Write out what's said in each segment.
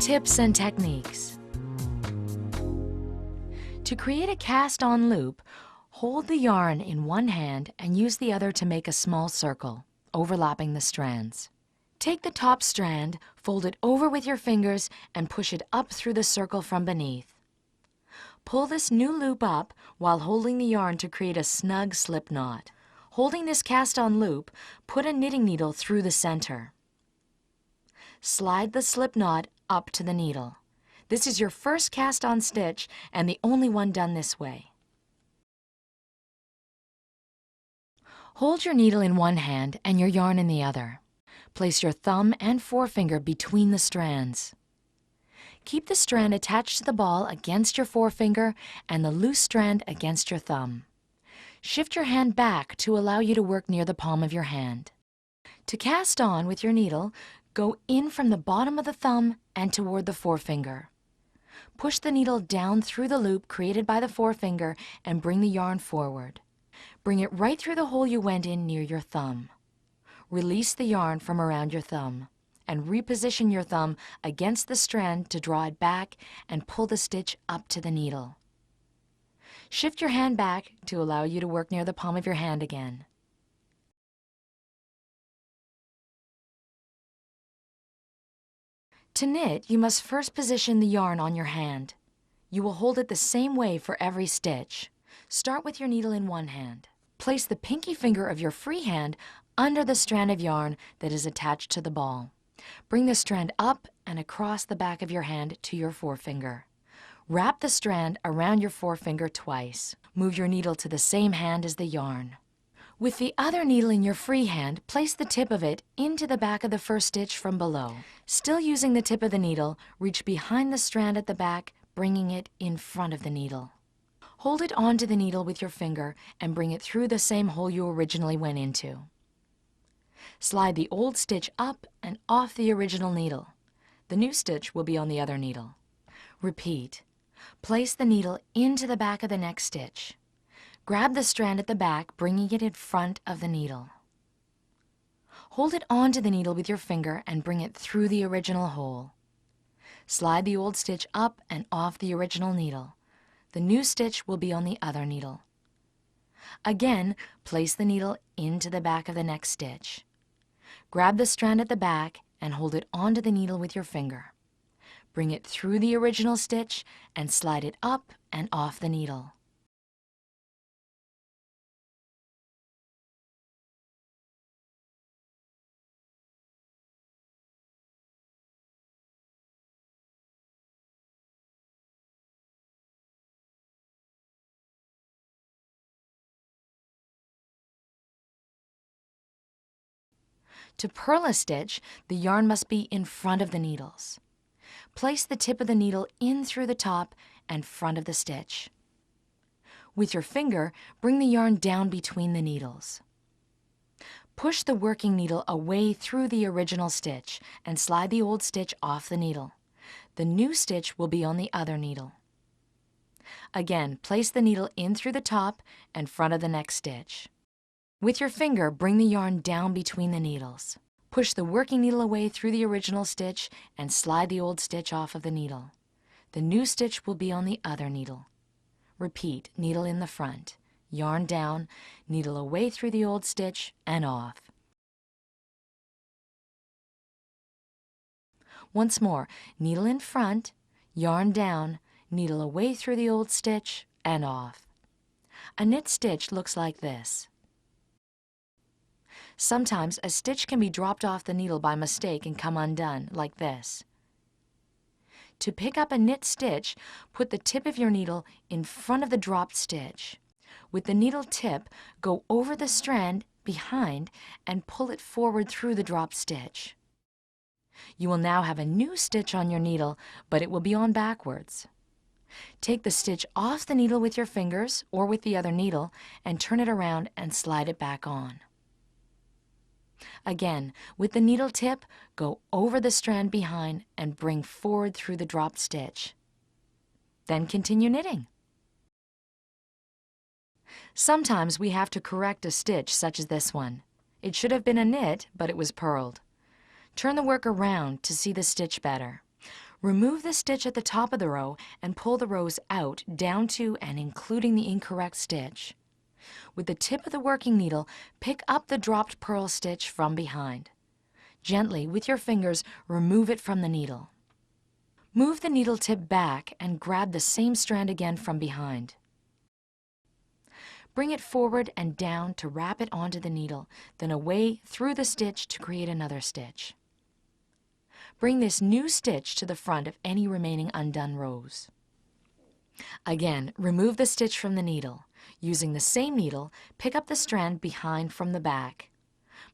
Tips and techniques. To create a cast-on loop, hold the yarn in one hand and use the other to make a small circle, overlapping the strands. Take the top strand, fold it over with your fingers, and push it up through the circle from beneath. Pull this new loop up while holding the yarn to create a snug slip knot. Holding this cast-on loop, put a knitting needle through the center. Slide the slip knot up to the needle. This is your first cast-on stitch and the only one done this way. Hold your needle in one hand and your yarn in the other. Place your thumb and forefinger between the strands. Keep the strand attached to the ball against your forefinger and the loose strand against your thumb. Shift your hand back to allow you to work near the palm of your hand. To cast on with your needle, go in from the bottom of the thumb and toward the forefinger. Push the needle down through the loop created by the forefinger and bring the yarn forward. Bring it right through the hole you went in near your thumb. Release the yarn from around your thumb and reposition your thumb against the strand to draw it back and pull the stitch up to the needle. Shift your hand back to allow you to work near the palm of your hand again. To knit, you must first position the yarn on your hand. You will hold it the same way for every stitch. Start with your needle in one hand. Place the pinky finger of your free hand under the strand of yarn that is attached to the ball. Bring the strand up and across the back of your hand to your forefinger. Wrap the strand around your forefinger twice. Move your needle to the same hand as the yarn. With the other needle in your free hand, place the tip of it into the back of the first stitch from below. Still using the tip of the needle, reach behind the strand at the back, bringing it in front of the needle. Hold it onto the needle with your finger and bring it through the same hole you originally went into. Slide the old stitch up and off the original needle. The new stitch will be on the other needle. Repeat. Place the needle into the back of the next stitch. Grab the strand at the back, bringing it in front of the needle. Hold it onto the needle with your finger and bring it through the original hole. Slide the old stitch up and off the original needle. The new stitch will be on the other needle. Again, place the needle into the back of the next stitch. Grab the strand at the back and hold it onto the needle with your finger. Bring it through the original stitch and slide it up and off the needle. To purl a stitch, the yarn must be in front of the needles. Place the tip of the needle in through the top and front of the stitch. With your finger, bring the yarn down between the needles. Push the working needle away through the original stitch and slide the old stitch off the needle. The new stitch will be on the other needle. Again, place the needle in through the top and front of the next stitch. With your finger, bring the yarn down between the needles. Push the working needle away through the original stitch and slide the old stitch off of the needle. The new stitch will be on the other needle. Repeat, needle in the front, yarn down, needle away through the old stitch and off. Once more, needle in front, yarn down, needle away through the old stitch and off. A knit stitch looks like this. Sometimes a stitch can be dropped off the needle by mistake and come undone, like this. To pick up a knit stitch, put the tip of your needle in front of the dropped stitch. With the needle tip, go over the strand behind and pull it forward through the dropped stitch. You will now have a new stitch on your needle, but it will be on backwards. Take the stitch off the needle with your fingers or with the other needle and turn it around and slide it back on. Again, with the needle tip, go over the strand behind and bring forward through the dropped stitch. Then continue knitting. Sometimes we have to correct a stitch such as this one. It should have been a knit, but it was purled. Turn the work around to see the stitch better. Remove the stitch at the top of the row and pull the rows out down to and including the incorrect stitch. With the tip of the working needle, pick up the dropped purl stitch from behind. Gently, with your fingers, remove it from the needle. Move the needle tip back and grab the same strand again from behind. Bring it forward and down to wrap it onto the needle, then away through the stitch to create another stitch. Bring this new stitch to the front of any remaining undone rows. Again, remove the stitch from the needle. Using the same needle, pick up the strand behind from the back.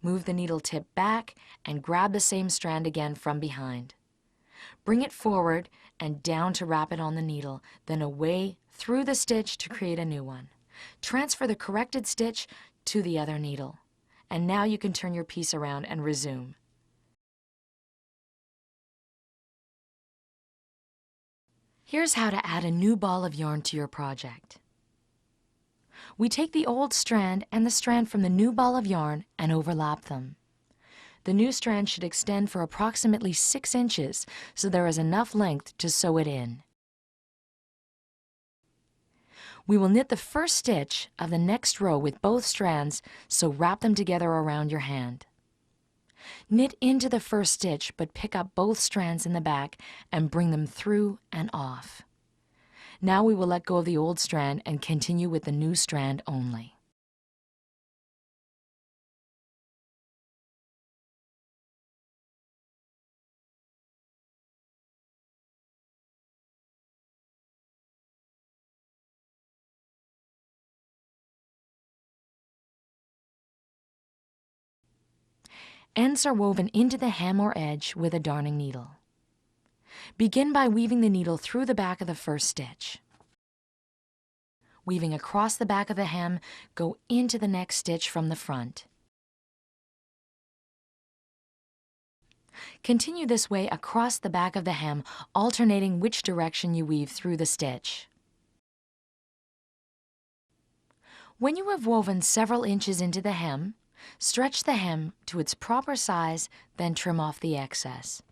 Move the needle tip back and grab the same strand again from behind. Bring it forward and down to wrap it on the needle, then away through the stitch to create a new one. Transfer the corrected stitch to the other needle. And now you can turn your piece around and resume. Here's how to add a new ball of yarn to your project. We take the old strand and the strand from the new ball of yarn and overlap them. The new strand should extend for approximately 6 inches, so there is enough length to sew it in. We will knit the first stitch of the next row with both strands, so wrap them together around your hand. Knit into the first stitch, but pick up both strands in the back and bring them through and off. Now we will let go of the old strand and continue with the new strand only. Ends are woven into the hem or edge with a darning needle. Begin by weaving the needle through the back of the first stitch. Weaving across the back of the hem, go into the next stitch from the front. Continue this way across the back of the hem, alternating which direction you weave through the stitch. When you have woven several inches into the hem, stretch the hem to its proper size, then trim off the excess.